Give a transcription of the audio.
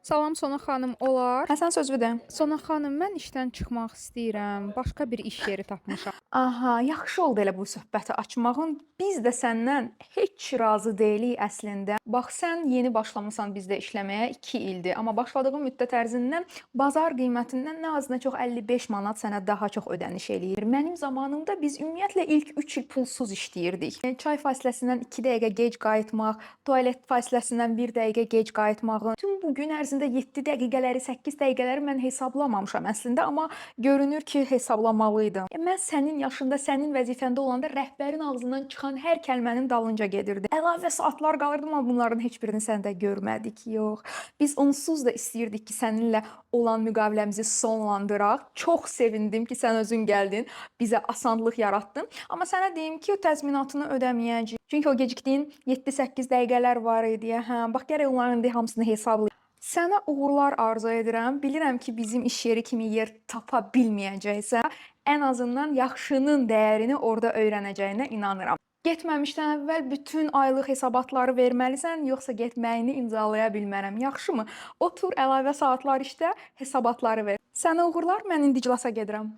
Salam Sona xanım, olar? Həsən sözlüdür. Sona xanım, mən işdən çıxmaq istəyirəm. Başqa bir iş yeri tapmışam. Aha, yaxşı oldu elə bu söhbəti açmağın. Biz də səndən heç razı deyilik əslində. Bax, sən yeni başlamısan bizdə işləməyə 2 ildir, amma başladığın müddət ərzində bazar qiymətindən nə az nə çox 55 manat sənə daha çox ödəniş eləyir. Mənim zamanımda biz ümumiyyətlə ilk 3 il pulsuz işləyirdik. Çay fasiləsindən 2 dəqiqə gec qayıtmaq, tualet fasiləsindən 1 dəqiqə gec qayıtmağın, tüm bu gün ərzində 7 dəqiqələri, 8 dəqiqələri mən hesablamamışam əslində, amma görünür ki, hesablamalıydım. Mən sənin yaşında, sənin vəzifəndə olanda rəhbərin ağzından çıxan hər kəlmənin dalınca gedirdim. Əlavə saatlar qalırdı, amma bunların heç birini səndə görmədik. Yox. Biz onsuz da istəyirdik ki, səninlə olan müqaviləmizi sonlandıraq. Çox sevindim ki, sən özün gəldin, bizə asanlıq yaratdın. Amma sənə deyim ki, o təzminatını ödəməyəcəyik. Çünki o gecikdiyin 7-8 dəqiqələr var idi. Hə, bax gərək onların indi hamısını hesablayaq. Sənə uğurlar arzu edirəm. Bilirəm ki, bizim iş yeri kimi yer tapa bilməyəcəksən. Ən azından yaxşının dəyərini orada öyrənəcəyinə inanıram. Getməmişdən əvvəl bütün aylıq hesabatları verməlisən, yoxsa getməyini imzalaya bilmərəm. Yaxşımı? Otur, əlavə saatlar işlə, hesabatları ver. Sənə uğurlar, mən indi iclasa gedirəm.